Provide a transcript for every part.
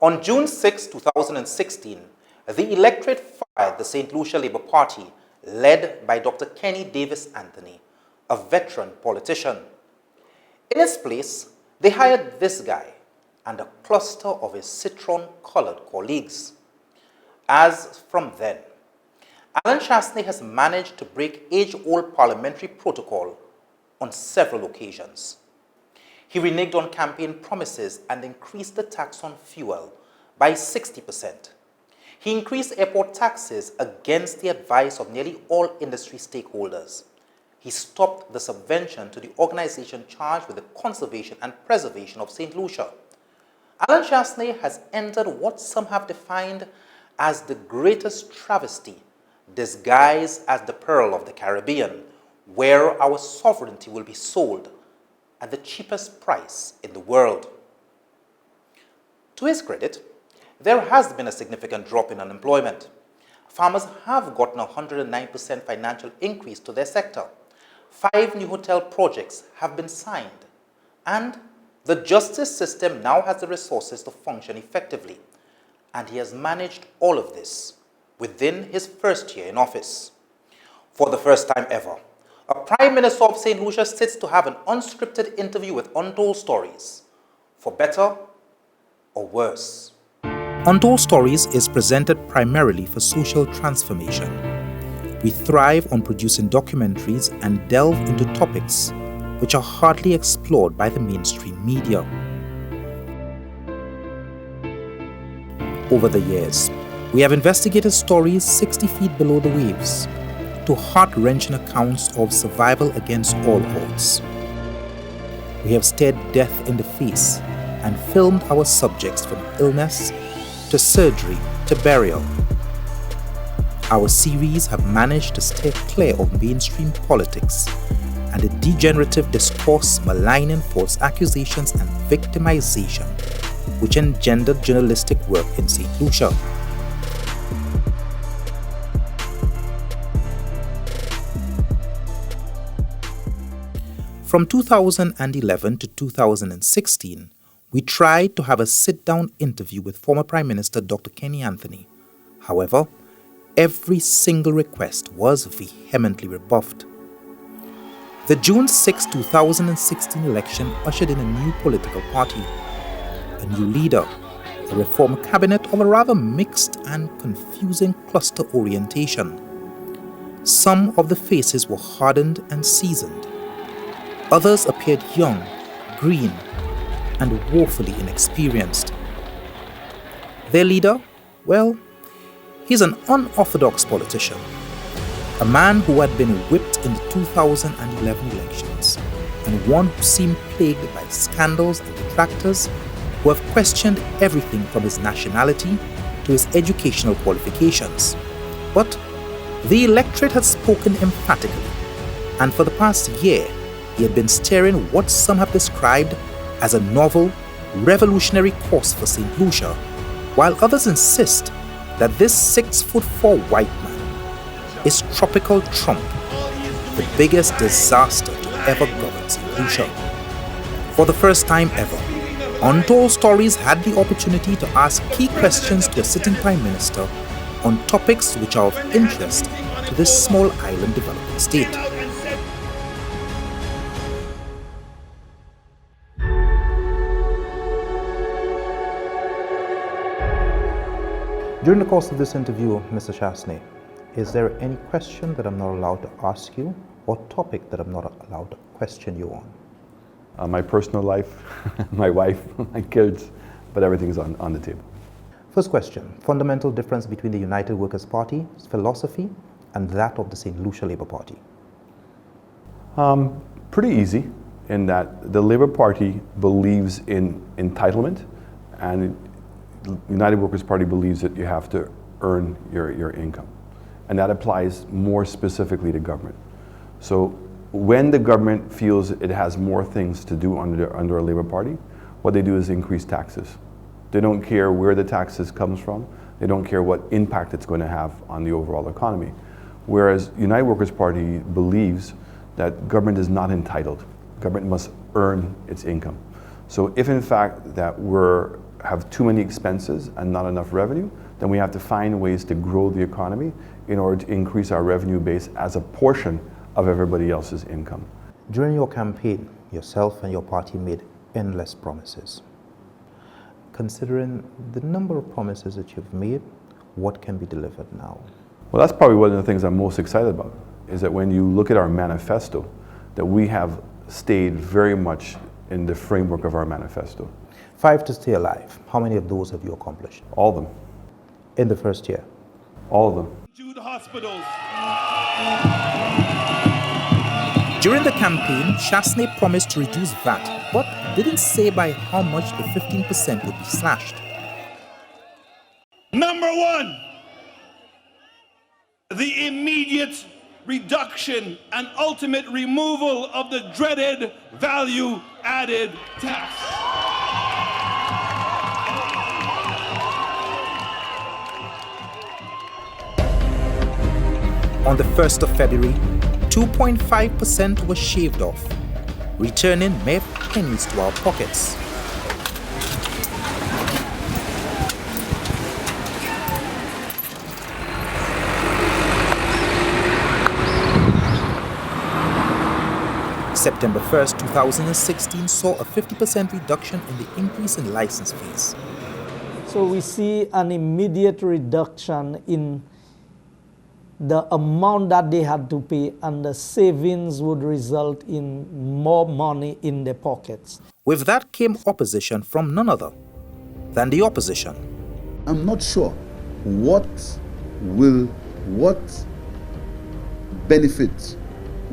On June 6, 2016, the electorate fired the St. Lucia Labour Party, led by Dr. Kenny Davis Anthony, a veteran politician. In his place, they hired this guy and a cluster of his citron-colored colleagues. As from then, Allen Chastanet has managed to break age-old parliamentary protocol on several occasions. He reneged on campaign promises and increased the tax on fuel by 60%. He increased airport taxes against the advice of nearly all industry stakeholders. He stopped the subvention to the organization charged with the conservation and preservation of St. Lucia. Allen Chastanet has entered what some have defined as the greatest travesty, disguised as the Pearl of the Caribbean, where our sovereignty will be sold at the cheapest price in the world. To his credit, there has been a significant drop in unemployment. Farmers have gotten a 109% financial increase to their sector. 5 new hotel projects have been signed. And the justice system now has the resources to function effectively. And he has managed all of this within his first year in office. For the first time ever, a Prime Minister of St. Lucia sits to have an unscripted interview with Untold Stories, for better or worse. Untold Stories is presented primarily for social transformation. We thrive on producing documentaries and delve into topics which are hardly explored by the mainstream media. Over the years, we have investigated stories 60 feet below the waves, to heart-wrenching accounts of survival against all odds. We have stared death in the face and filmed our subjects from illness to surgery to burial. Our series have managed to stay clear of mainstream politics and the degenerative discourse maligning false accusations and victimization which engendered journalistic work in St. Lucia. From 2011 to 2016, we tried to have a sit-down interview with former Prime Minister Dr. Kenny Anthony. However, every single request was vehemently rebuffed. The June 6, 2016 election ushered in a new political party, a new leader, a reform cabinet of a rather mixed and confusing cluster orientation. Some of the faces were hardened and seasoned. Others appeared young, green, and woefully inexperienced. Their leader, well, he's an unorthodox politician, a man who had been whipped in the 2011 elections, and one who seemed plagued by scandals and detractors who have questioned everything from his nationality to his educational qualifications. But the electorate had spoken emphatically, and for the past year, he had been steering what some have described as a novel, revolutionary course for St. Lucia, while others insist that this 6'4" white man is Tropical Trump, the biggest disaster to ever govern St. Lucia. For the first time ever, Untold Stories had the opportunity to ask key questions to a sitting Prime Minister on topics which are of interest to this small island developing state. During the course of this interview, Mr. Chastanet, is there any question that I'm not allowed to ask you, or topic that I'm not allowed to question you on? My personal life, my wife, my kids, but everything's on the table. First question, fundamental difference between the United Workers' Party's philosophy and that of the St. Lucia Labour Party? Pretty easy, in that the Labour Party believes in entitlement, and United Workers' Party believes that you have to earn your income. And that applies more specifically to government. So when the government feels it has more things to do under a Labour Party, what they do is increase taxes. They don't care where the taxes comes from. They don't care what impact it's going to have on the overall economy. Whereas United Workers' Party believes that government is not entitled. Government must earn its income. So if in fact that we're have too many expenses and not enough revenue, then we have to find ways to grow the economy in order to increase our revenue base as a portion of everybody else's income. During your campaign, yourself and your party made endless promises. Considering the number of promises that you've made, what can be delivered now? Well, that's probably one of the things I'm most excited about, is that when you look at our manifesto, that we have stayed very much in the framework of our manifesto. 5 to stay alive. How many of those have you accomplished? All of them. In the first year? All of them. Jude hospitals. During the campaign, Chastanet promised to reduce VAT, but didn't say by how much the 15% would be slashed. Number one, the immediate reduction and ultimate removal of the dreaded value-added tax. On the 1st of February, 2.5% was shaved off, returning mere pennies to our pockets. September 1st, 2016 saw a 50% reduction in the increase in license fees. So we see an immediate reduction in the amount that they had to pay, and the savings would result in more money in their pockets. With that came opposition from none other than the opposition. I'm not sure what benefit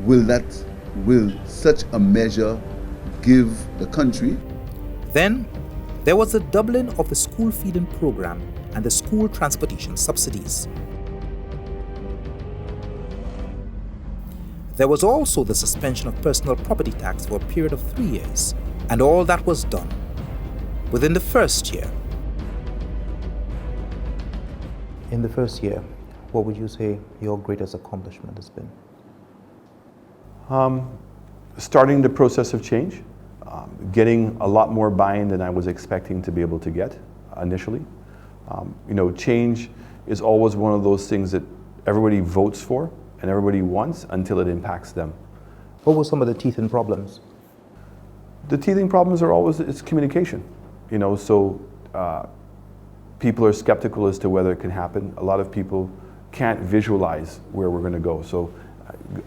will such a measure give the country. Then there was the doubling of the school feeding program and the school transportation subsidies. There was also the suspension of personal property tax for a period of 3 years, and all that was done within the first year. In the first year, what would you say your greatest accomplishment has been? Starting the process of change, getting a lot more buy-in than I was expecting to be able to get initially. Change is always one of those things that everybody votes for and everybody wants until it impacts them. What were some of the teething problems? The teething problems are always, it's communication. People are skeptical as to whether it can happen. A lot of people can't visualize where we're going to go. So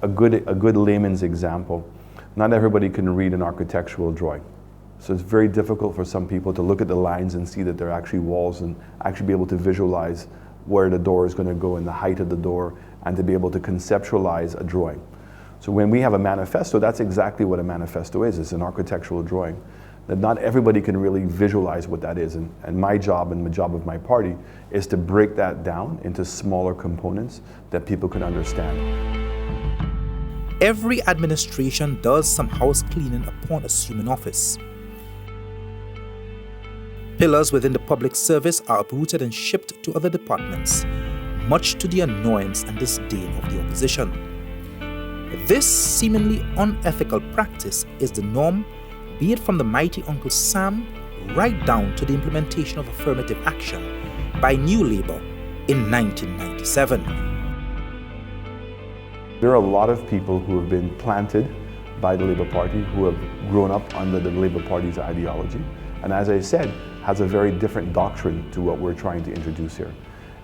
a good layman's example, not everybody can read an architectural drawing. So it's very difficult for some people to look at the lines and see that they're actually walls and actually be able to visualize where the door is going to go and the height of the door, and to be able to conceptualize a drawing. So when we have a manifesto, that's exactly what a manifesto is. It's an architectural drawing. That not everybody can really visualize what that is. And my job and the job of my party is to break that down into smaller components that people can understand. Every administration does some house cleaning upon assuming office. Pillars within the public service are uprooted and shipped to other departments, much to the annoyance and disdain of the opposition. This seemingly unethical practice is the norm, be it from the mighty Uncle Sam right down to the implementation of affirmative action by New Labour in 1997. There are a lot of people who have been planted by the Labour Party who have grown up under the Labour Party's ideology, and as I said, has a very different doctrine to what we're trying to introduce here.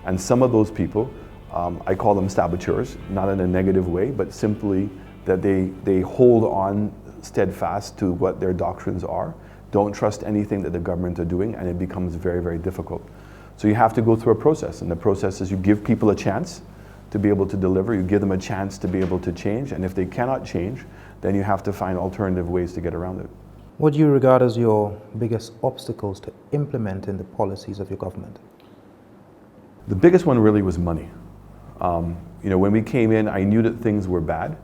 And some of those people, I call them saboteurs, not in a negative way, but simply that they hold on steadfast to what their doctrines are, don't trust anything that the government are doing, and it becomes very, very difficult. So you have to go through a process, and the process is you give people a chance to be able to deliver, you give them a chance to be able to change, and if they cannot change, then you have to find alternative ways to get around it. What do you regard as your biggest obstacles to implementing the policies of your government? The biggest one really was money. When we came in, I knew that things were bad.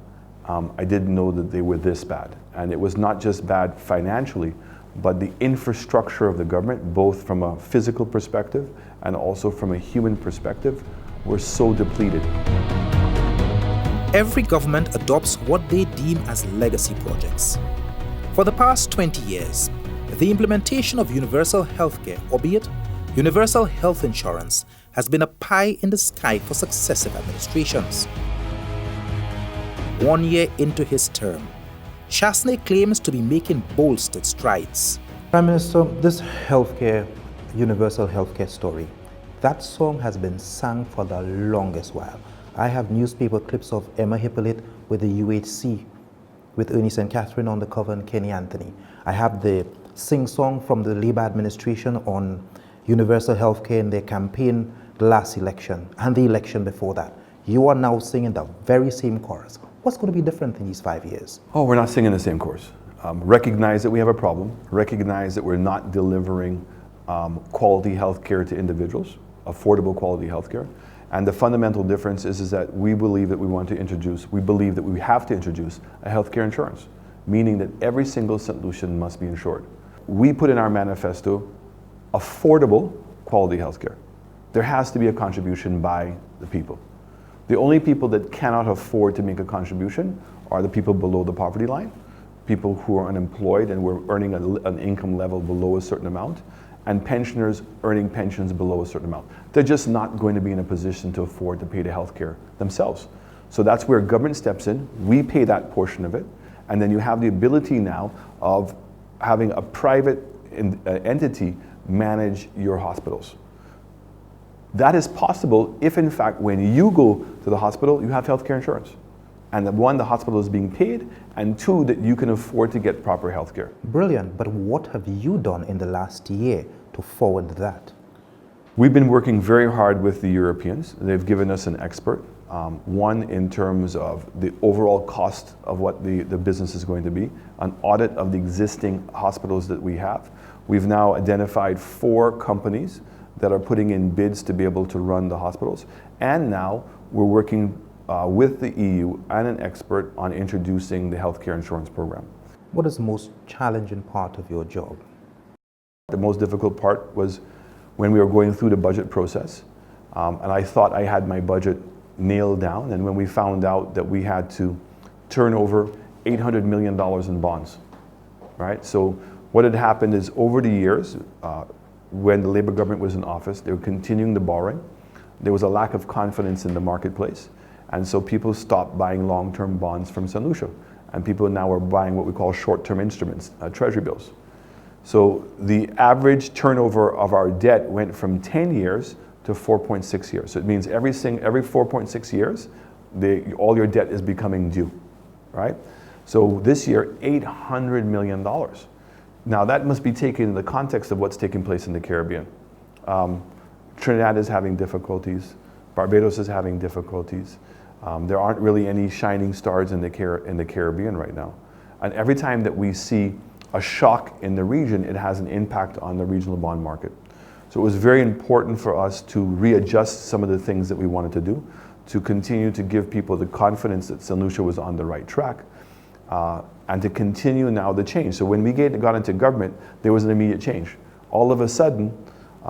I didn't know that they were this bad. And it was not just bad financially, but the infrastructure of the government, both from a physical perspective and also from a human perspective, were so depleted. Every government adopts what they deem as legacy projects. For the past 20 years, The implementation of universal healthcare, albeit universal health insurance, has been a pie in the sky for successive administrations. 1 year into his term, Chastanet claims to be making bolstered strides. Prime Minister, this universal healthcare story, that song has been sung for the longest while. I have newspaper clips of Emma Hippolyte with the UHC, with Ernie St. Catherine on the cover and Kenny Anthony. I have the sing-song from the Labour administration on universal healthcare in their campaign the last election and the election before that. You are now singing the very same chorus. What's going to be different in these 5 years? Oh, we're not singing the same chorus. Recognize that we have a problem. Recognize that we're not delivering quality health care to individuals, affordable quality health care. And the fundamental difference is that we believe that we believe that we have to introduce a healthcare insurance, meaning that every single St. Lucian must be insured. We put in our manifesto affordable quality health care. There has to be a contribution by the people. The only people that cannot afford to make a contribution are the people below the poverty line, people who are unemployed and were earning an income level below a certain amount, and pensioners earning pensions below a certain amount. They're just not going to be in a position to afford to pay the health care themselves. So that's where government steps in. We pay that portion of it, and then you have the ability now of having a private entity manage your hospitals. That is possible if, in fact, when you go to the hospital, you have healthcare insurance. And that one, the hospital is being paid, and two, that you can afford to get proper health care. Brilliant, but what have you done in the last year to forward that? We've been working very hard with the Europeans. They've given us an expert, one in terms of the overall cost of what the business is going to be, an audit of the existing hospitals that we have. We've now identified 4 companies that are putting in bids to be able to run the hospitals, and now we're working with the EU and an expert on introducing the healthcare insurance program. What is the most challenging part of your job? The most difficult part was when we were going through the budget process, and I thought I had my budget nailed down, and when we found out that we had to turn over $800 million in bonds, right? So what had happened is over the years, when the Labour government was in office, they were continuing the borrowing. There was a lack of confidence in the marketplace. And so people stopped buying long-term bonds from St. Lucia. And people now are buying what we call short-term instruments, treasury bills. So the average turnover of our debt went from 10 years to 4.6 years. So it means every 4.6 years, all your debt is becoming due, right? So this year, $800 million. Now that must be taken in the context of what's taking place in the Caribbean. Trinidad is having difficulties. Barbados is having difficulties. There aren't really any shining stars in the Caribbean right now. And every time that we see a shock in the region, it has an impact on the regional bond market. So it was very important for us to readjust some of the things that we wanted to do, to continue to give people the confidence that St. Lucia was on the right track, and to continue now the change. So when we got into government, there was an immediate change. All of a sudden,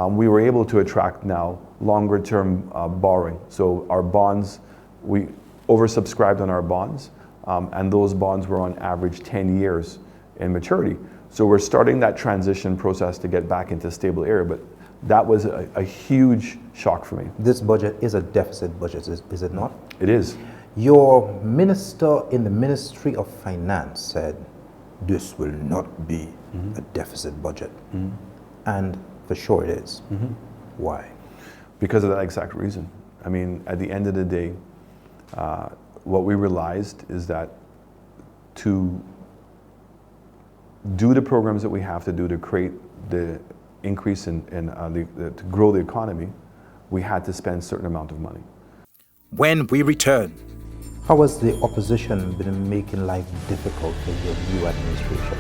we were able to attract now longer term borrowing. So our bonds, we oversubscribed on our bonds, and those bonds were on average 10 years in maturity. So we're starting that transition process to get back into a stable area, but that was a huge shock for me. This budget is a deficit budget, is it not? It is. Your minister in the Ministry of Finance said, this will not be a deficit budget. And for sure it is. Why? Because of that exact reason. I mean, at the end of the day, what we realized is that to do the programs that we have to do to create the increase to grow the economy, we had to spend a certain amount of money. When we return, how has the opposition been making life difficult for your new administration?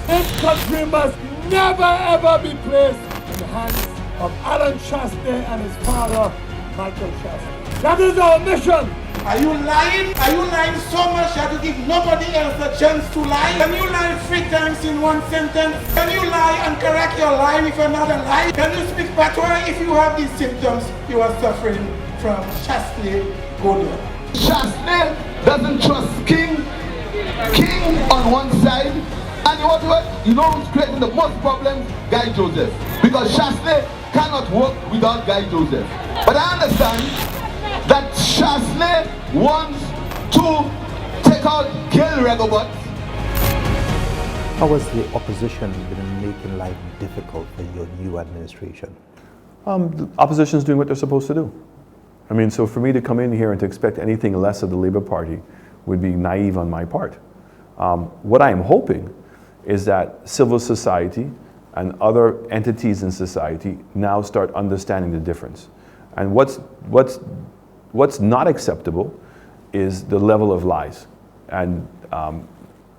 This country must never ever be placed in the hands of Allen Chastanet and his father, Michael Chastanet. That is our mission. Are you lying? Are you lying so much that you give nobody else a chance to lie? Can you lie 3 times in one sentence? Can you lie and correct your lie with another lie? Can you speak patois if you have these symptoms you are suffering from Chastanet Gordon? Chastanet doesn't trust King on one side, and you know who's creating the most problems? Guy Joseph. Because Chastanet cannot work without Guy Joseph. But I understand that Chastanet wants to take out Gil Regobot. How has the opposition been making life difficult for your new administration? The opposition is doing what they're supposed to do. I mean, so for me to come in here and to expect anything less of the Labour Party would be naive on my part. What I am hoping is that civil society and other entities in society now start understanding the difference. And what's not acceptable is the level of lies and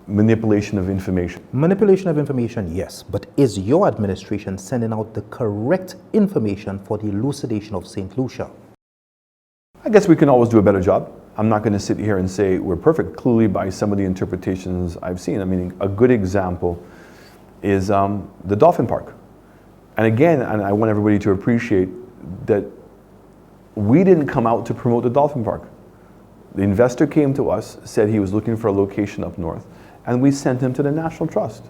manipulation of information. Manipulation of information, yes, but is your administration sending out the correct information for the elucidation of St. Lucia? I guess we can always do a better job. I'm not going to sit here and say we're perfect, clearly by some of the interpretations I've seen. I mean, a good example is the Dolphin Park. And again, and I want everybody to appreciate that we didn't come out to promote the Dolphin Park. The investor came to us, said he was looking for a location up north, and we sent him to the National Trust.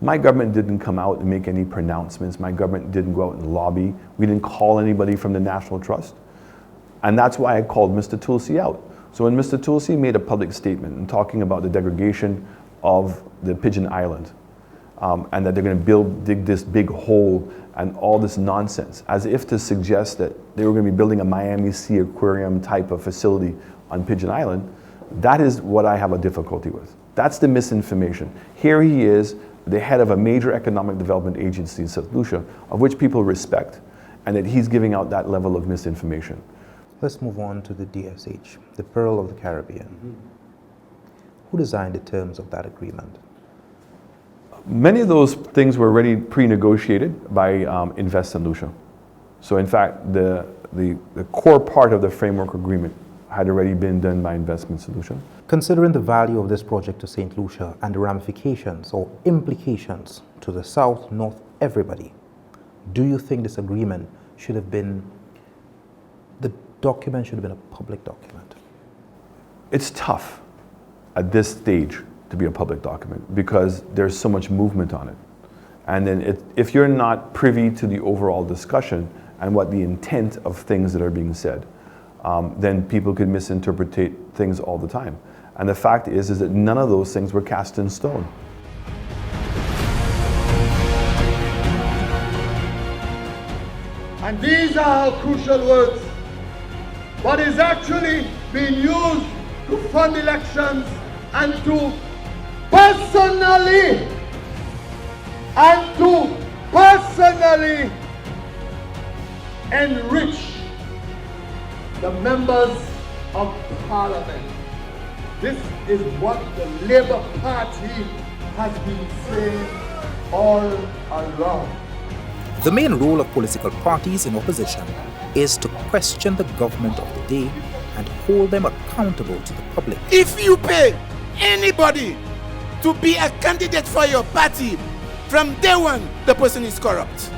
My government didn't come out and make any pronouncements. My government didn't go out and lobby. We didn't call anybody from the National Trust. And that's why I called Mr. Tulsi out. So when Mr. Tulsi made a public statement and talking about the degradation of the Pigeon Island, and that they're going to dig this big hole and all this nonsense, as if to suggest that they were going to be building a Miami Sea aquarium type of facility on Pigeon Island, that is what I have a difficulty with. That's the misinformation. Here he is, the head of a major economic development agency in St. Lucia, of which people respect, and that he's giving out that level of misinformation. Let's move on to the DSH, the Pearl of the Caribbean. Who designed the terms of that agreement? Many of those things were already pre-negotiated by Invest St. Lucia. So in fact, the core part of the framework agreement had already been done by Investment St. Lucia. Considering the value of this project to St. Lucia and the ramifications or implications to the South, North, everybody, do you think this agreement should have been, the document should have been a public document? It's tough at this stage to be a public document because there's so much movement on it. And then if you're not privy to the overall discussion and what the intent of things that are being said, then people could misinterpret things all the time. And the fact is that none of those things were cast in stone. And these are crucial words. What is actually being used to fund elections and to personally enrich the members of Parliament. This is what the Labour Party has been saying all along. The main role of political parties in opposition is to question the government of the day and hold them accountable to the public. If you pay anybody to be a candidate for your party, from day one, the person is corrupt.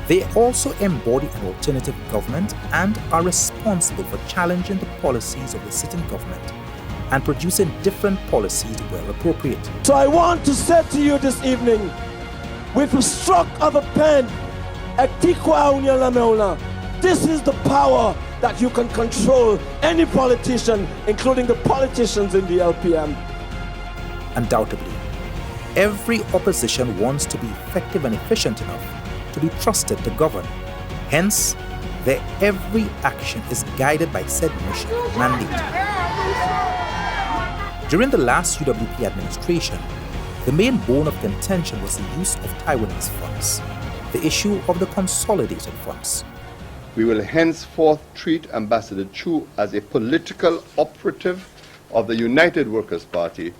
They also embody an alternative government and are responsible for challenging the policies of the sitting government and producing different policies where appropriate. So I want to say to you this evening, with a stroke of a pen, this is the power that you can control any politician, including the politicians in the LPM. Undoubtedly, every opposition wants to be effective and efficient enough to be trusted to govern. Hence, their every action is guided by said mission and mandate. During the last UWP administration, the main bone of contention was the use of Taiwanese funds, the issue of the consolidated funds. We will henceforth treat Ambassador Chu as a political operative of the United Workers' Party,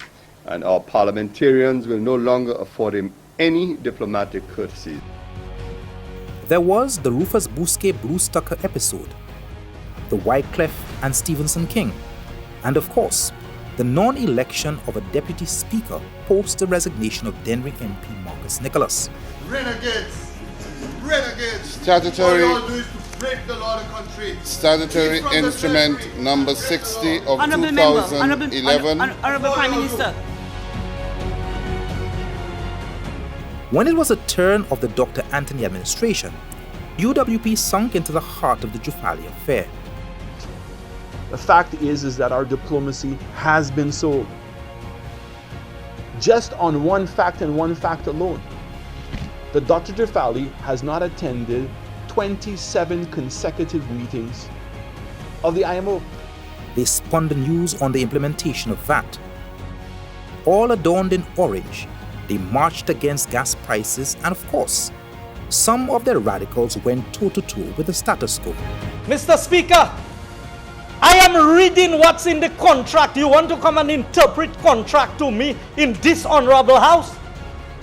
and our parliamentarians will no longer afford him any diplomatic courtesy. There was the Rufus Bousquet Bruce Tucker episode. the Wycliffe and Stevenson King, and of course, the non-election of a deputy speaker post the resignation of Denry MP Marcus Nicholas. Renegades! Renegades! Statutory, all you all do is to break the law of the country. statutory instrument number 60 of 2011. Honorable Prime Minister. When it was a turn of the Dr. Anthony administration, UWP sunk into the heart of the Jufali affair. The fact is that our diplomacy has been sold. Just on one fact and one fact alone, the Dr. Jufali has not attended 27 consecutive meetings of the IMO. They spun the news on the implementation of VAT. All adorned in orange, they marched against gas prices, and of course, some of their radicals went toe-to-toe with the status quo. Mr. Speaker, I am reading what's in the contract. You want to come and interpret contract to me in this honorable house?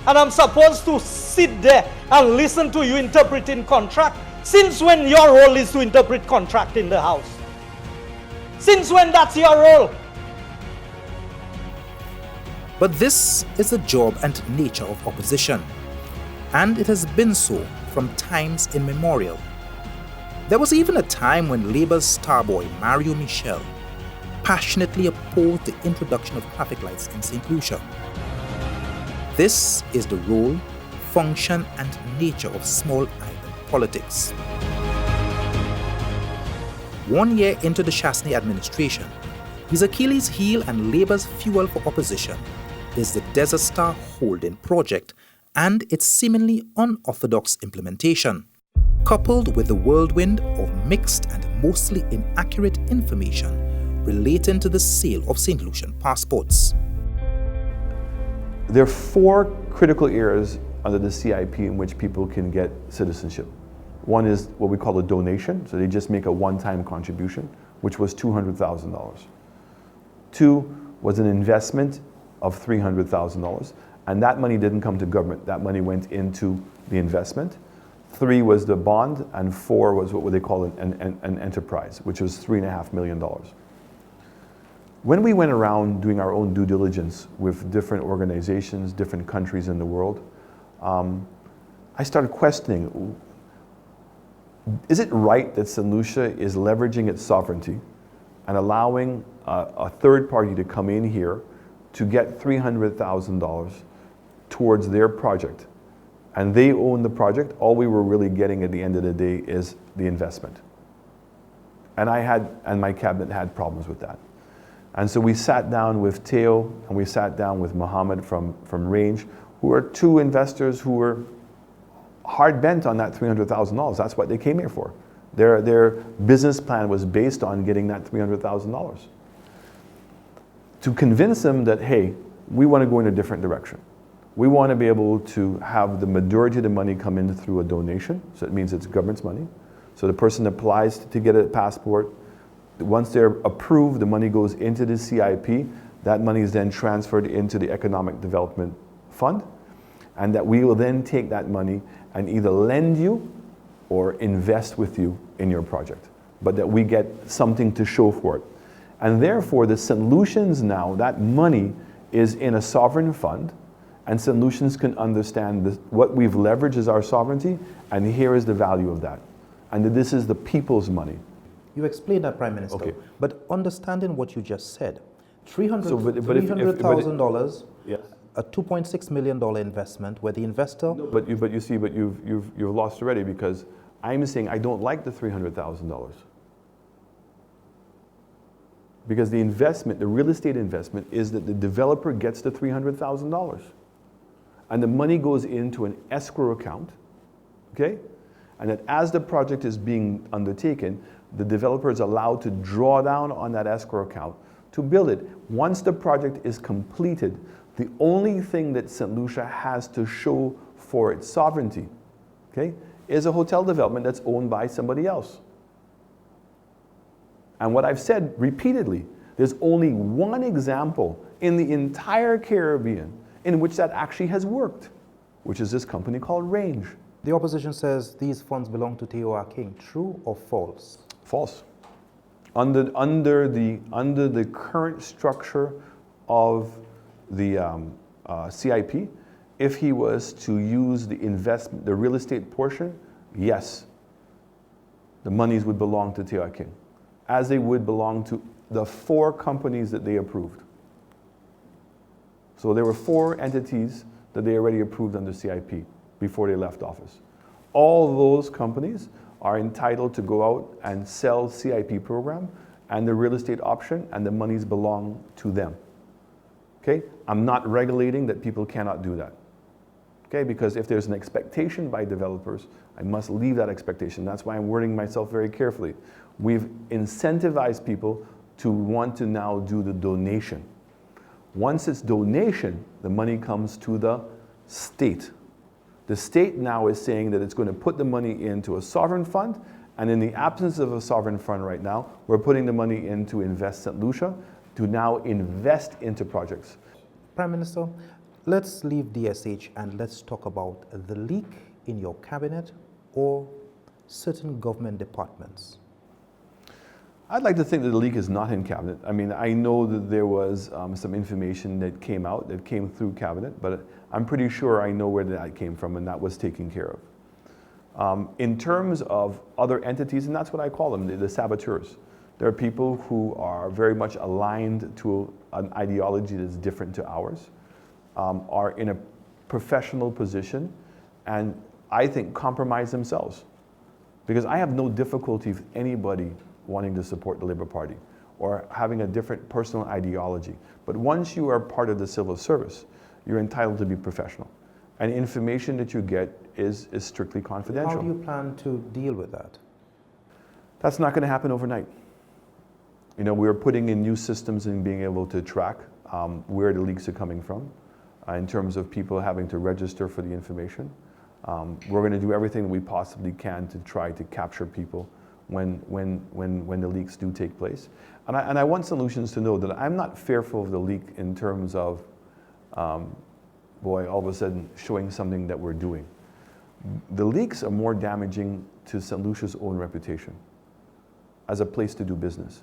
And I'm supposed to sit there and listen to you interpreting contract? Since when your role is to interpret contract in the house? Since when that's your role? But this is the job and nature of opposition, and it has been so from times immemorial. There was even a time when Labour's starboy Mario Michel passionately opposed the introduction of traffic lights in St. Lucia. This is the role, function, and nature of small island politics. 1 year into the Chastanet administration, his Achilles heel and Labour's fuel for opposition is the Desert Star Holding project and its seemingly unorthodox implementation, coupled with the whirlwind of mixed and mostly inaccurate information relating to the sale of St. Lucian passports. There are 4 critical areas under the CIP in which people can get citizenship. One is what we call a donation, so they just make a one-time contribution, which was $200,000. 2 was an investment of $300,000, and that money didn't come to government. That money went into the investment. 3 was the bond, and 4 was what they call an enterprise, which was $3.5 million. When we went around doing our own due diligence with different organizations, different countries in the world, I started questioning, is it right that St. Lucia is leveraging its sovereignty and allowing a third party to come in here to get $300,000 towards their project? And they own the project. All we were really getting at the end of the day is the investment. And my cabinet had problems with that. And so we sat down with Teo and we sat down with Mohammed from Range, who are 2 investors who were hard bent on that $300,000. That's what they came here for. Their business plan was based on getting that $300,000. To convince them that, hey, we want to go in a different direction. We want to be able to have the majority of the money come in through a donation, so it means it's government's money. So the person applies to get a passport. Once they're approved, the money goes into the CIP. That money is then transferred into the Economic Development Fund, and that we will then take that money and either lend you or invest with you in your project, but that we get something to show for it. And therefore, the St. Lucians now, that money is in a sovereign fund, and St. Lucians can understand what we've leveraged is our sovereignty, and here is the value of that. And that this is the people's money. You explained that, Prime Minister, okay. But understanding what you just said, $300,000, yes. a $2.6 million investment where the investor... No, but you've lost already, because I'm saying I don't like the $300,000. Because the investment, the real estate investment, is that the developer gets the $300,000. And the money goes into an escrow account, okay? And that as the project is being undertaken, the developer is allowed to draw down on that escrow account to build it. Once the project is completed, the only thing that St. Lucia has to show for its sovereignty, okay, is a hotel development that's owned by somebody else. And what I've said repeatedly, there's only one example in the entire Caribbean in which that actually has worked, which is this company called Range. The opposition says these funds belong to Teo King. True or false? False. Under the current structure of the CIP, if he was to use the real estate portion, yes, the monies would belong to T.R. King, as they would belong to the 4 companies that they approved. So there were 4 entities that they already approved under CIP before they left office. All those companies are entitled to go out and sell CIP program and the real estate option, and the monies belong to them. Okay? I'm not regulating that people cannot do that. Okay? Because if there's an expectation by developers, I must leave that expectation. That's why I'm wording myself very carefully. We've incentivized people to want to now do the donation. Once it's donation, the money comes to the state. The state now is saying that it's going to put the money into a sovereign fund, and in the absence of a sovereign fund right now, we're putting the money into Invest St. Lucia to now invest into projects. Prime Minister, let's leave DSH and let's talk about the leak in your cabinet or certain government departments. I'd like to think that the leak is not in cabinet. I mean, I know that there was some information that came out, that came through cabinet, but I'm pretty sure I know where that came from, and that was taken care of. In terms of other entities, and that's what I call them, the saboteurs. There are people who are very much aligned to an ideology that's different to ours, are in a professional position, and I think compromise themselves. Because I have no difficulty with anybody wanting to support the Labour Party or having a different personal ideology. But once you are part of the civil service, you're entitled to be professional. And information that you get is strictly confidential. How do you plan to deal with that? That's not going to happen overnight. You know, we're putting in new systems and being able to track where the leaks are coming from in terms of people having to register for the information. We're going to do everything that we possibly can to try to capture people when the leaks do take place. And I want solutions to know that I'm not fearful of the leak in terms of, all of a sudden showing something that we're doing. The leaks are more damaging to St. Lucia's own reputation as a place to do business.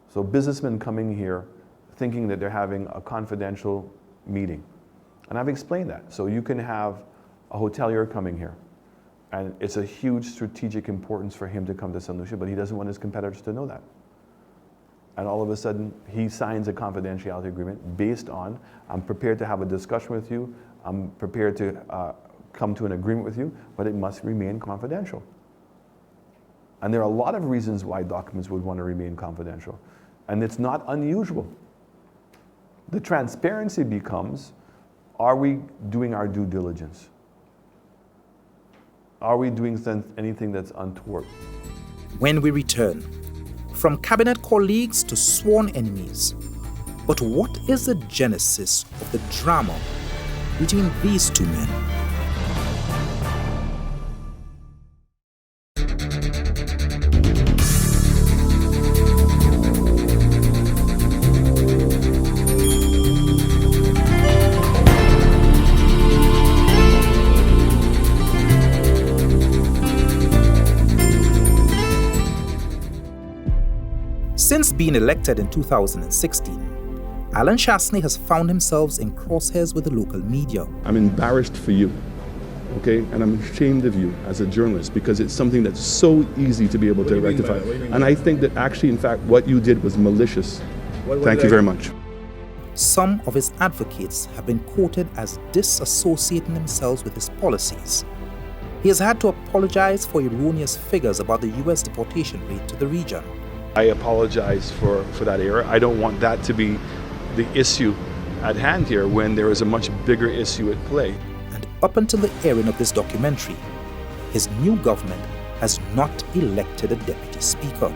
So businessmen coming here thinking that they're having a confidential meeting. And I've explained that. So you can have a hotelier coming here, and it's a huge strategic importance for him to come to St. Lucia, but he doesn't want his competitors to know that. And all of a sudden, he signs a confidentiality agreement based on, I'm prepared to have a discussion with you, I'm prepared to come to an agreement with you, but it must remain confidential. And there are a lot of reasons why documents would want to remain confidential. And it's not unusual. The transparency becomes, are we doing our due diligence? Are we doing anything that's untoward? When we return, from cabinet colleagues to sworn enemies. But what is the genesis of the drama between these two men? Since being elected in 2016, Allen Chastanet has found himself in crosshairs with the local media. I'm embarrassed for you, okay? And I'm ashamed of you as a journalist because it's something that's so easy to be able to rectify. And I think that actually, in fact, what you did was malicious. Thank you very much. Some of his advocates have been quoted as disassociating themselves with his policies. He has had to apologize for erroneous figures about the U.S. deportation rate to the region. I apologize for that error. I don't want that to be the issue at hand here when there is a much bigger issue at play. And up until the airing of this documentary, his new government has not elected a deputy speaker.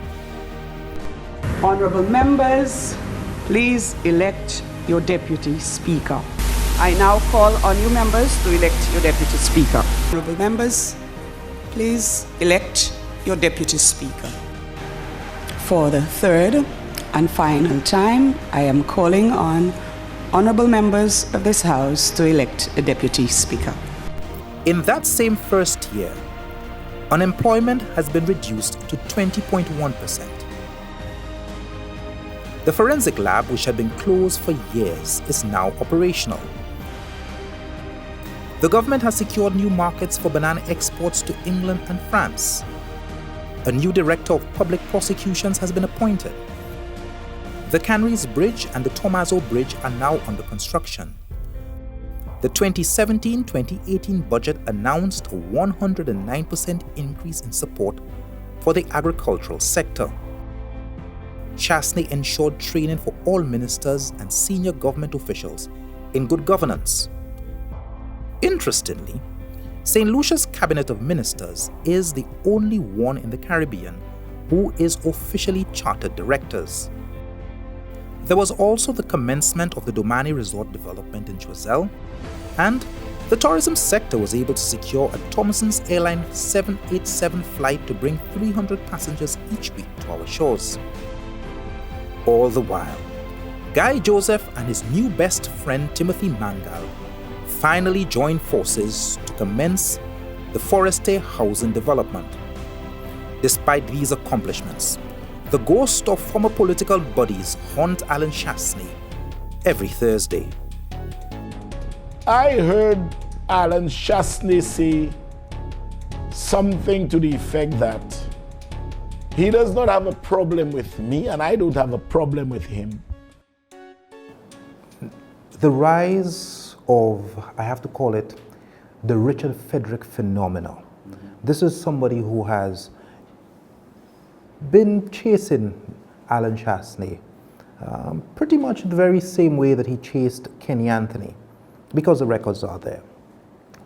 Honorable members, please elect your deputy speaker. I now call on you members to elect your deputy speaker. Honorable members, please elect your deputy speaker. For the third and final time, I am calling on honorable members of this House to elect a deputy speaker. In that same first year, unemployment has been reduced to 20.1%. The forensic lab, which had been closed for years, is now operational. The government has secured new markets for banana exports to England and France. A new director of public prosecutions has been appointed. The Canaries Bridge and the Tomaso Bridge are now under construction. The 2017-2018 budget announced a 109% increase in support for the agricultural sector. Chastanet ensured training for all ministers and senior government officials in good governance. Interestingly, St. Lucia's cabinet of ministers is the only one in the Caribbean who is officially chartered directors. There was also the commencement of the Domani Resort development in Choiseul, and the tourism sector was able to secure a Thomson's Airline 787 flight to bring 300 passengers each week to our shores. All the while, Guy Joseph and his new best friend Timothy Mangal finally joined forces to commence the Forestier housing development. Despite these accomplishments, the ghost of former political buddies haunt Allen Chastanet every Thursday. I heard Allen Chastanet say something to the effect that he does not have a problem with me and I don't have a problem with him. The rise of, I have to call it, the Richard Frederick phenomenon. This is somebody who has been chasing Allen Chastanet pretty much the very same way that he chased Kenny Anthony, because the records are there.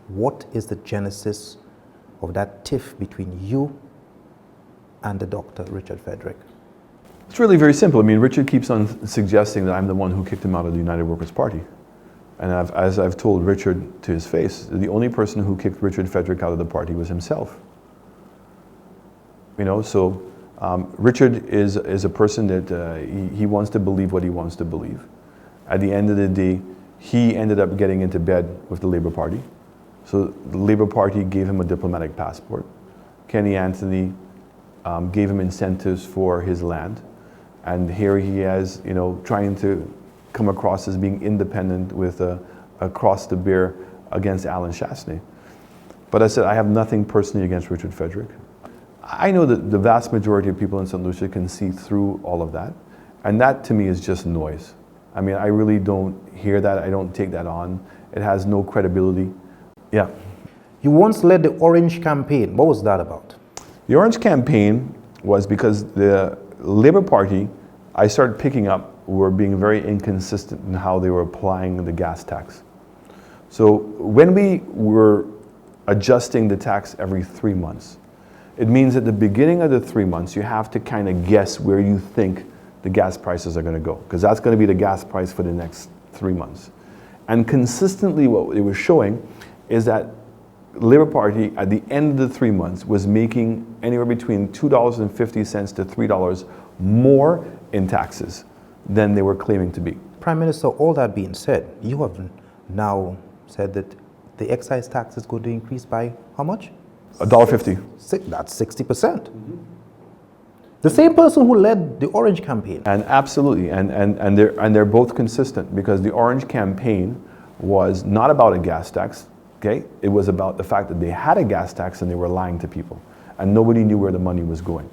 What is the genesis of that tiff between you and the Dr. Richard Frederick? It's really very simple. I mean, Richard keeps on suggesting that I'm the one who kicked him out of the United Workers' Party. And as I've told Richard to his face, the only person who kicked Richard Frederick out of the party was himself. You know, so Richard is a person that he wants to believe what he wants to believe. At the end of the day, he ended up getting into bed with the Labour Party. So the Labour Party gave him a diplomatic passport. Kenny Anthony gave him incentives for his land. And here he is, you know, trying to come across as being independent with a cross to bear against Allen Chastanet. But I said, I have nothing personally against Richard Frederick. I know that the vast majority of people in St. Lucia can see through all of that. And that to me is just noise. I mean, I really don't hear that. I don't take that on. It has no credibility. Yeah. You once led the Orange campaign. What was that about? The Orange campaign was because the Labour Party, I started picking up, were being very inconsistent in how they were applying the gas tax. So when we were adjusting the tax every 3 months, it means at the beginning of the 3 months, you have to kind of guess where you think the gas prices are going to go, because that's going to be the gas price for the next 3 months. And consistently what it was showing is that Labour Party at the end of the 3 months was making anywhere between $2.50 to $3 more in taxes than they were claiming to be. Prime Minister, all that being said, you have now said that the excise tax is going to increase by how much? $1.50. That's 60%. The same person who led the Orange campaign. And absolutely, and they're both consistent, because the Orange campaign was not about a gas tax, okay? It was about the fact that they had a gas tax and they were lying to people, and nobody knew where the money was going.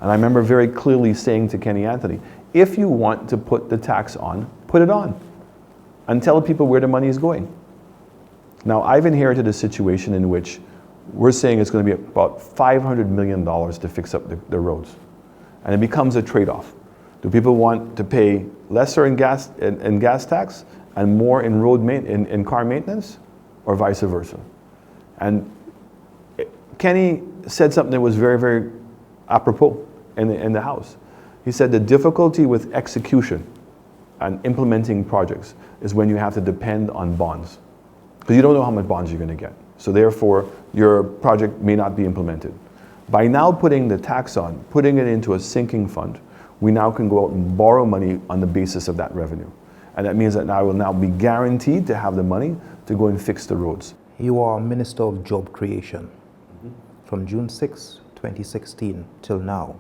And I remember very clearly saying to Kenny Anthony, if you want to put the tax on, put it on, and tell people where the money is going. Now, I've inherited a situation in which we're saying it's going to be about $500 million to fix up the roads. And it becomes a trade-off. Do people want to pay lesser in gas tax and more in car maintenance, or vice versa? And Kenny said something that was very, very apropos in the House. He said the difficulty with execution and implementing projects is when you have to depend on bonds, because you don't know how much bonds you're going to get. So therefore, your project may not be implemented. By now putting the tax on, putting it into a sinking fund, we now can go out and borrow money on the basis of that revenue. And that means that I will now be guaranteed to have the money to go and fix the roads. You are Minister of Job Creation. From June 6, 2016 till now,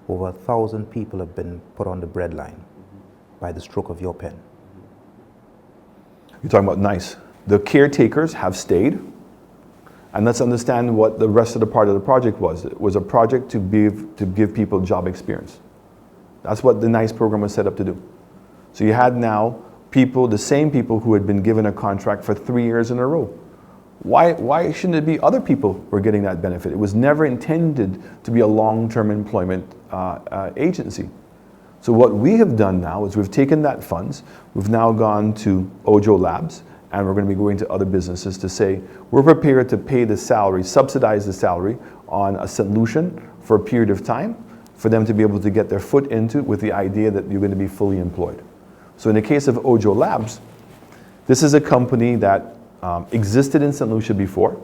over 1,000 people have been put on the breadline. by the stroke of your pen? You're talking about NICE. The caretakers have stayed. And let's understand what the rest of the part of the project was. It was a project to give people job experience. That's what the NICE program was set up to do. So you had now people, the same people who had been given a contract for 3 years in a row. Why shouldn't it be other people who are getting that benefit? It was never intended to be a long-term employment agency. So what we have done now is we've taken that funds, we've now gone to Ojo Labs, and we're going to be going to other businesses to say, we're prepared to pay the salary, subsidize the salary on a solution for a period of time for them to be able to get their foot into with the idea that you're going to be fully employed. So in the case of Ojo Labs, this is a company that existed in St. Lucia before,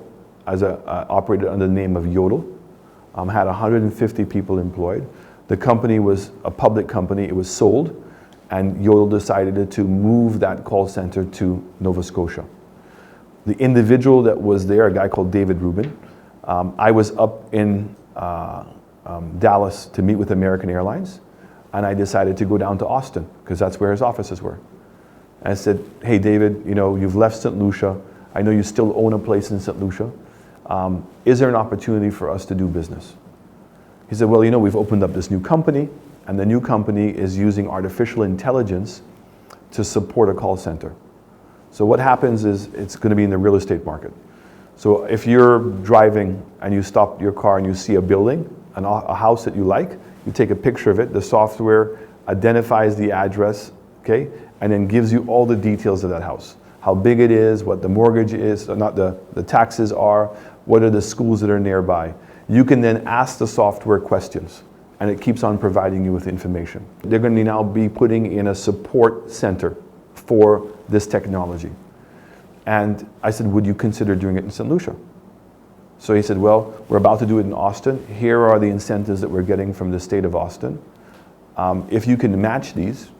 operated under the name of Yodel, had 150 people employed. The company was a public company, it was sold, and Yodel decided to move that call center to Nova Scotia. The individual that was there, a guy called David Rubin, I was up in Dallas to meet with American Airlines, and I decided to go down to Austin, because that's where his offices were. And I said, hey David, you know, you've left St. Lucia, I know you still own a place in St. Lucia. Is there an opportunity for us to do business? He said, well, you know, we've opened up this new company, and the new company is using artificial intelligence to support a call center. So what happens is it's going to be in the real estate market. So if you're driving and you stop your car and you see a building, a house that you like, you take a picture of it, the software identifies the address, okay, and then gives you all the details of that house. How big it is, what the mortgage is, not the taxes are, what are the schools that are nearby. You can then ask the software questions, and it keeps on providing you with information. They're going to now be putting in a support center for this technology. And I said, would you consider doing it in St. Lucia? So he said, well, we're about to do it in Austin. Here are the incentives that we're getting from the state of Austin. If you can match these,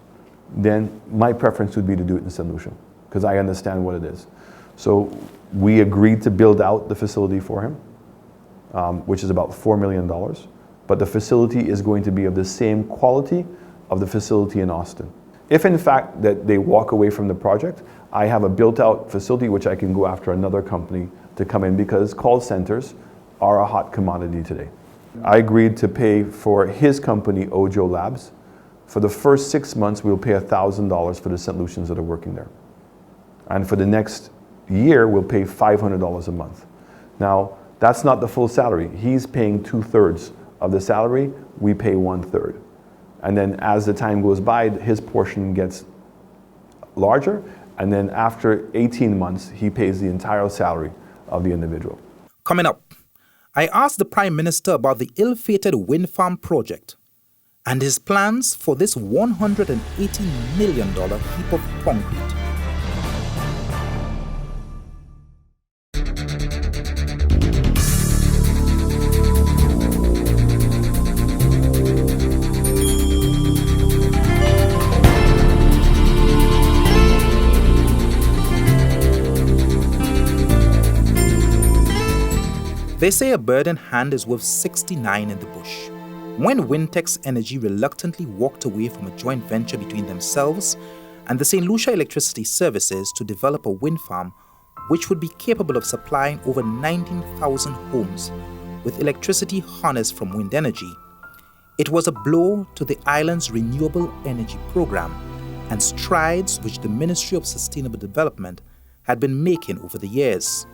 then my preference would be to do it in St. Lucia, because I understand what it is. So we agreed to build out the facility for him, which is about $4 million. But the facility is going to be of the same quality of the facility in Austin. If in fact that they walk away from the project, I have a built-out facility which I can go after another company to come in, because call centers are a hot commodity today. I agreed to pay for his company, Ojo Labs. For the first 6 months, we'll pay $1,000 for the St. Lucians that are working there. And for the next year, we'll pay $500 a month. Now, that's not the full salary. He's paying 2/3 of the salary, we pay 1/3. And then as the time goes by, his portion gets larger, and then after 18 months, he pays the entire salary of the individual. Coming up, I asked the Prime Minister about the ill-fated wind farm project and his plans for this $180 million heap of concrete. They say a bird in hand is worth 69 in the bush. When Wintex Energy reluctantly walked away from a joint venture between themselves and the St. Lucia Electricity Services to develop a wind farm which would be capable of supplying over 19,000 homes with electricity harnessed from wind energy, it was a blow to the island's renewable energy program and strides which the Ministry of Sustainable Development had been making over the years.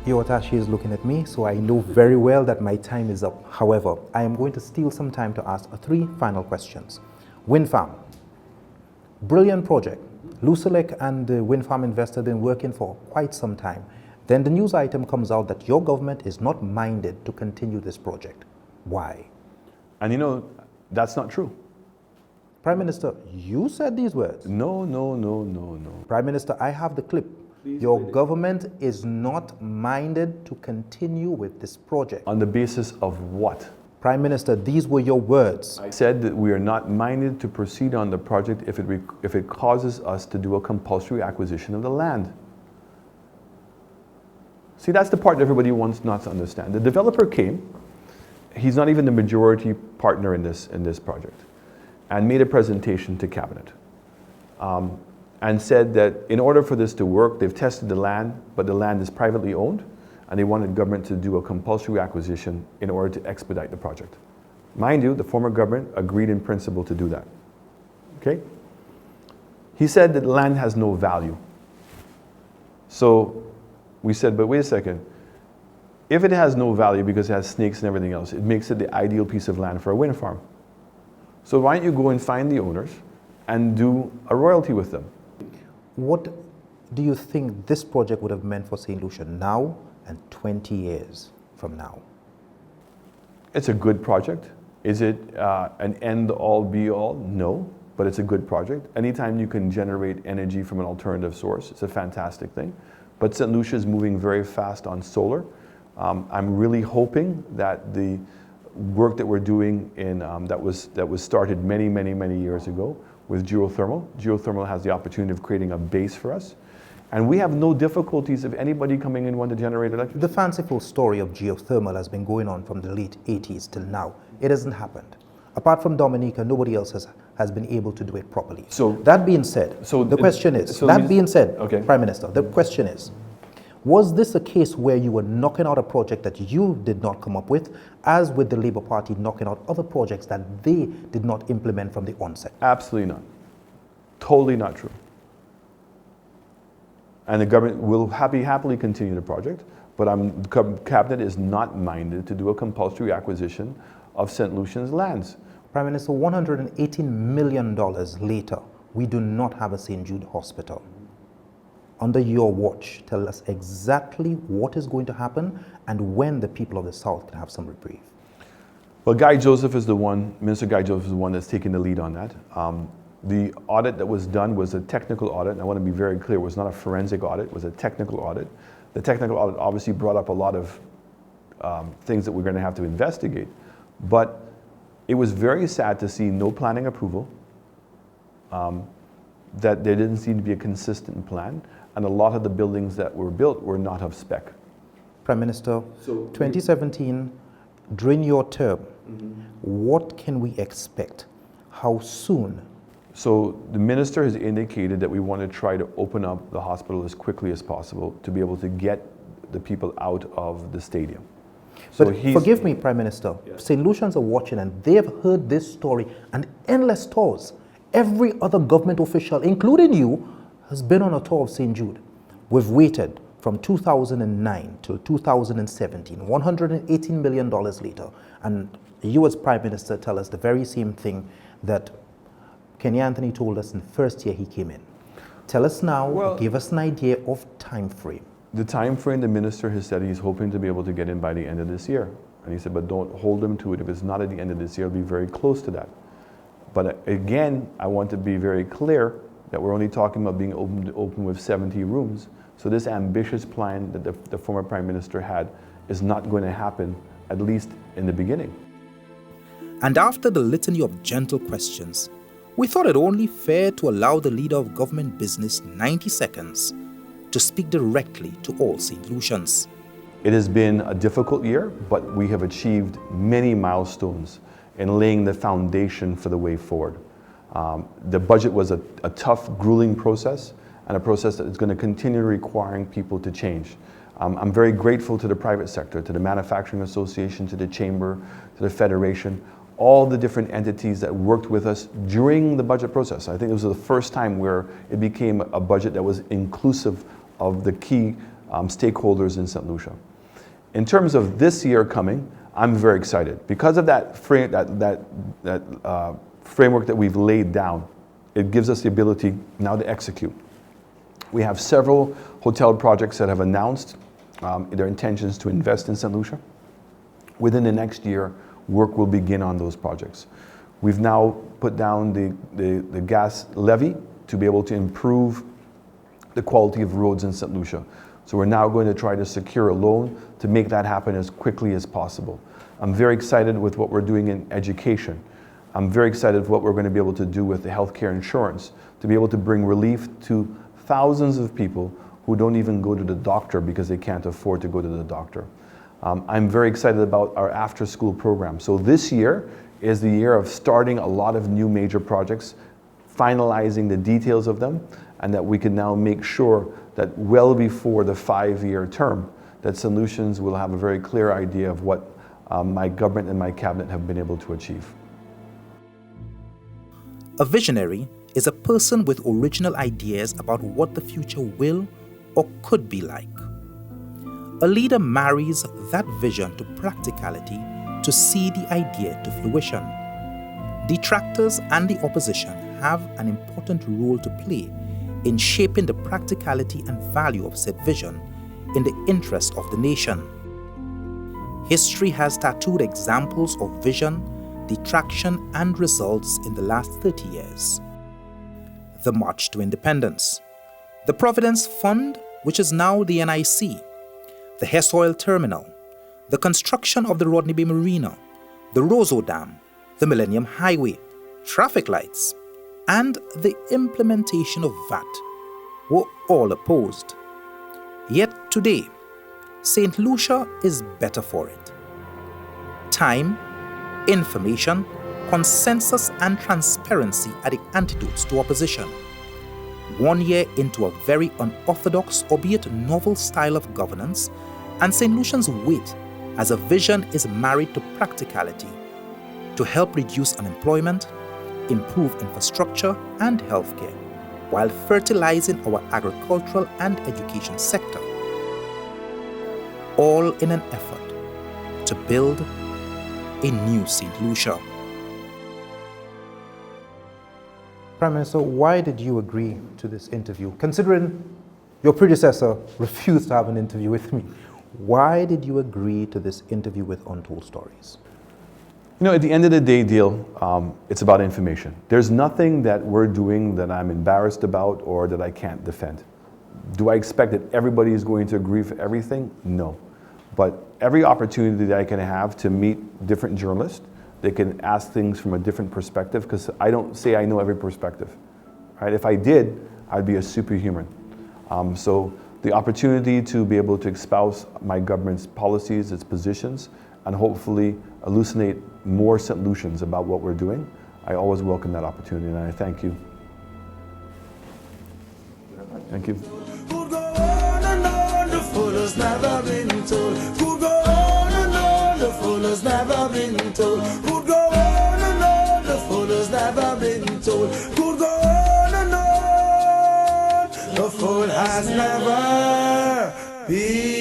Your attaché is looking at me, so I know very well that my time is up. However, I am going to steal some time to ask 3 final questions. Wind farm. Brilliant project. Lucia and the wind farm investor have been working for quite some time. Then the news item comes out that your government is not minded to continue this project. Why? And you know, that's not true. Prime Minister, you said these words. No. Prime Minister, I have the clip. Your government is not minded to continue with this project. On the basis of what? Prime Minister, these were your words. I said that we are not minded to proceed on the project if it causes us to do a compulsory acquisition of the land. See, that's the part that everybody wants not to understand. The developer came. He's not even the majority partner in this project. and made a presentation to Cabinet and said that in order for this to work, they've tested the land, but the land is privately owned, and they wanted government to do a compulsory acquisition in order to expedite the project. Mind you, the former government agreed in principle to do that. Okay? He said that the land has no value. So we said, but wait a second. If it has no value because it has snakes and everything else, it makes it the ideal piece of land for a wind farm. So why don't you go and find the owners and do a royalty with them? What do you think this project would have meant for St. Lucia now and 20 years from now? It's a good project. Is it an end-all, be-all? No, but it's a good project. Anytime you can generate energy from an alternative source, it's a fantastic thing. But St. Lucia is moving very fast on solar. I'm really hoping that the work that we're doing in, that was started many years ago with geothermal has the opportunity of creating a base for us. And we have no difficulties of anybody coming in wanting to generate electricity. The fanciful story of geothermal has been going on from the late 80s till now. It hasn't happened. Apart from Dominica, nobody else has been able to do it properly. So that being said, the question is, Prime Minister, the question is, was this a case where you were knocking out a project that you did not come up with, as with the Labour Party knocking out other projects that they did not implement from the onset? Absolutely not. Totally not true. And the government will happily continue the project, but the Cabinet is not minded to do a compulsory acquisition of St. Lucian's lands. Prime Minister, $118 million later, we do not have a St. Jude hospital. Under your watch, tell us exactly what is going to happen and when the people of the South can have some reprieve. Well, Minister Guy Joseph is the one that's taking the lead on that. The audit that was done was a technical audit, and I want to be very clear, it was not a forensic audit, it was a technical audit. The technical audit obviously brought up a lot of things that we're going to have to investigate, but it was very sad to see no planning approval, that there didn't seem to be a consistent plan, and a lot of the buildings that were built were not of spec. Prime Minister, 2017, during your term, what can we expect? How soon? So the minister has indicated that we want to try to open up the hospital as quickly as possible to be able to get the people out of the stadium. But forgive me, Prime Minister, St. Lucians are watching and they have heard this story and endless tours. Every other government official, including you, has been on a tour of St. Jude. We've waited from 2009 till 2017, $118 million later, and you as Prime Minister tell us the very same thing that Kenny Anthony told us in the first year he came in. Tell us now, give us an idea of time frame. The time frame, the minister has said he's hoping to be able to get in by the end of this year. And he said, but don't hold him to it. If it's not at the end of this year, it'll be very close to that. But again, I want to be very clear that we're only talking about being open with 70 rooms. So this ambitious plan that the former Prime Minister had is not going to happen, at least in the beginning. And after the litany of gentle questions, we thought it only fair to allow the leader of government business 90 seconds to speak directly to all St. Lucians. It has been a difficult year, but we have achieved many milestones in laying the foundation for the way forward. The budget was a tough, grueling process, and a process that is going to continue requiring people to change. I'm very grateful to the private sector, to the Manufacturing Association, to the Chamber, to the Federation, all the different entities that worked with us during the budget process. I think it was the first time where it became a budget that was inclusive of the key stakeholders in St. Lucia. In terms of this year coming, I'm very excited. Because of that framework that we've laid down, it gives us the ability now to execute. We have several hotel projects that have announced their intentions to invest in St. Lucia. Within the next year, work will begin on those projects. We've now put down the gas levy to be able to improve the quality of roads in St. Lucia. So we're now going to try to secure a loan to make that happen as quickly as possible. I'm very excited with what we're doing in education. I'm very excited with what we're going to be able to do with the healthcare insurance, to be able to bring relief to thousands of people who don't even go to the doctor because they can't afford to go to the doctor. I'm very excited about our after-school program. So this year is the year of starting a lot of new major projects, finalizing the details of them, and that we can now make sure that well before the 5-year term, that Solutions will have a very clear idea of what my government and my cabinet have been able to achieve. A visionary is a person with original ideas about what the future will or could be like. A leader marries that vision to practicality to see the idea to fruition. Detractors and the opposition have an important role to play in shaping the practicality and value of said vision in the interest of the nation. History has tattooed examples of vision, detraction, and results in the last 30 years. The March to Independence, the Providence Fund, which is now the NIC, the Hess Oil Terminal, the construction of the Rodney Bay Marina, the Roseau Dam, the Millennium Highway, traffic lights, and the implementation of VAT were all opposed. Yet today, St. Lucia is better for it. Time, information, consensus, and transparency are the antidotes to opposition. 1 year into a very unorthodox, albeit novel style of governance, and St. Lucian's weight as a vision is married to practicality to help reduce unemployment, improve infrastructure and healthcare, while fertilizing our agricultural and education sector, all in an effort to build a new St. Lucia. Prime Minister, why did you agree to this interview? Considering your predecessor refused to have an interview with me, why did you agree to this interview with Untold Stories? You know, at the end of the day, Deal, it's about information. There's nothing that we're doing that I'm embarrassed about or that I can't defend. Do I expect that everybody is going to agree for everything? No. But every opportunity that I can have to meet different journalists, they can ask things from a different perspective, because I don't say I know every perspective. Right? If I did, I'd be a superhuman. So the opportunity to be able to espouse my government's policies, its positions, and hopefully elucidate more solutions about what we're doing, I always welcome that opportunity, and I thank you. Thank you. Could go on and on, the fool has never been told. Could go on and on, the fool has never been told. Could go on and on, the fool has never been told. Could go on and on, the fool has never been